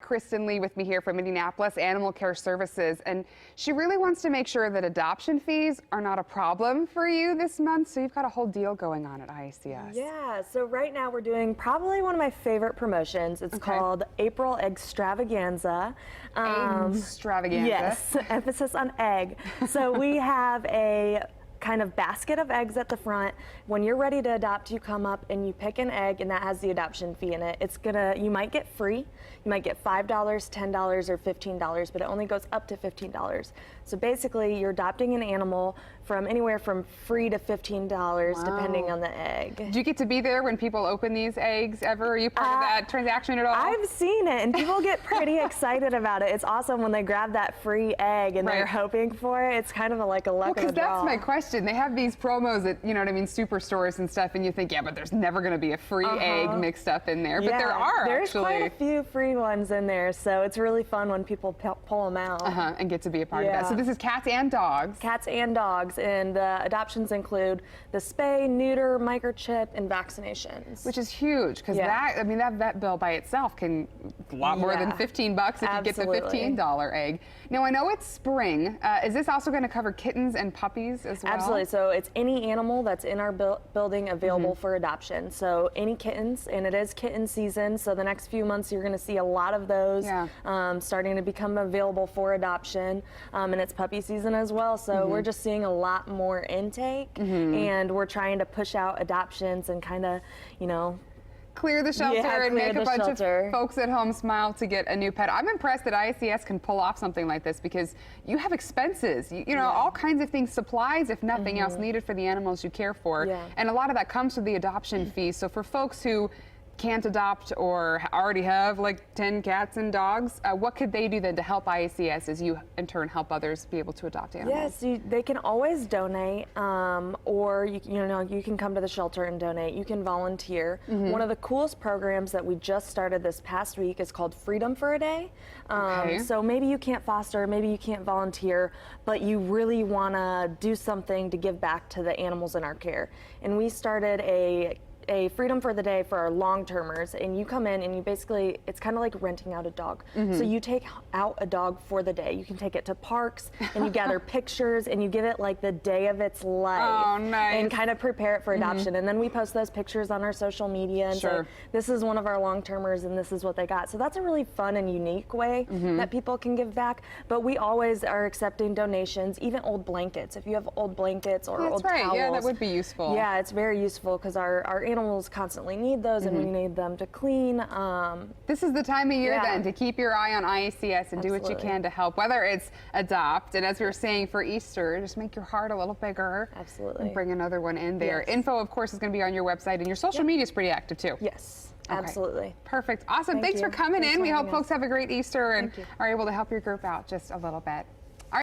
Kristen Lee with me here from Indianapolis Animal Care Services, and she really wants to make sure that adoption fees are not a problem for you this month, so you've got a whole deal going on at IACS. Yeah, so right now we're doing probably one of my favorite promotions. It's called April Extravaganza. Extravaganza. Yes, emphasis on egg. So we have a kind of basket of eggs at the front. When you're ready to adopt, you come up and you pick an egg, and that has the adoption fee in it. You might get free, you might get $5, $10, or $15, but it only goes up to $15. So basically, you're adopting an animal from anywhere from free to $15, depending on the egg. Do you get to be there when people open these eggs ever? Are you part of that transaction at all? I've seen it, and people get pretty excited about it. It's awesome when they grab that free egg and they're hoping for it. It's kind of like a luck of the draw. Because that's my question. They have these promos at, you know what I mean, superstores and stuff, and you think, yeah, but there's never going to be a free egg mixed up in there. But there are There's actually quite a few free ones in there, so it's really fun when people pull them out. And get to be a part of that. So this is cats and dogs. Cats and dogs, and the adoptions include the spay, neuter, microchip, and vaccinations. Which is huge, because that vet bill by itself can a lot more than $15 if you get the $15 egg. Now, I know it's spring. Is this also going to cover kittens and puppies as well? Absolutely. So it's any animal that's in our building available for adoption. So any kittens, and it is kitten season. So the next few months you're going to see a lot of those starting to become available for adoption. And it's puppy season as well. So we're just seeing a lot more intake, and we're trying to push out adoptions and kind of, you know, clear the shelter and make a bunch of folks at home smile to get a new pet. I'm impressed that IACS can pull off something like this, because you have expenses, you know, all kinds of things, supplies, if nothing else, needed for the animals you care for. And a lot of that comes with the adoption fee. So for folks who can't adopt or already have like 10 cats and dogs, what could they do then to help IACS as you in turn help others be able to adopt animals? Yes, they can always donate, or you can come to the shelter and donate. You can volunteer. One of the coolest programs that we just started this past week is called Freedom for a Day. So maybe you can't foster, maybe you can't volunteer, but you really want to do something to give back to the animals in our care. And we started a Freedom for the Day for our long-termers, and you come in and you basically, it's kind of like renting out a dog. So you take out a dog for the day. You can take it to parks, and you gather pictures, and you give it like the day of its life. Oh, nice. And kind of prepare it for adoption. And then we post those pictures on our social media and say, this is one of our long-termers and this is what they got. So that's a really fun and unique way that people can give back. But we always are accepting donations, even old blankets. If you have old blankets or old towels. Yeah, that would be useful. Yeah, it's very useful, because our animals constantly need those, and we need them to clean. This is the time of year then to keep your eye on IACS and do what you can to help, whether it's adopt, and as we were saying for Easter, just make your heart a little bigger. Absolutely. And bring another one in there. Info, of course, is going to be on your website, and your social media is pretty active too. Yes, absolutely. Perfect. Awesome. Thanks for coming in. We hope folks have a great Easter and are able to help your group out just a little bit.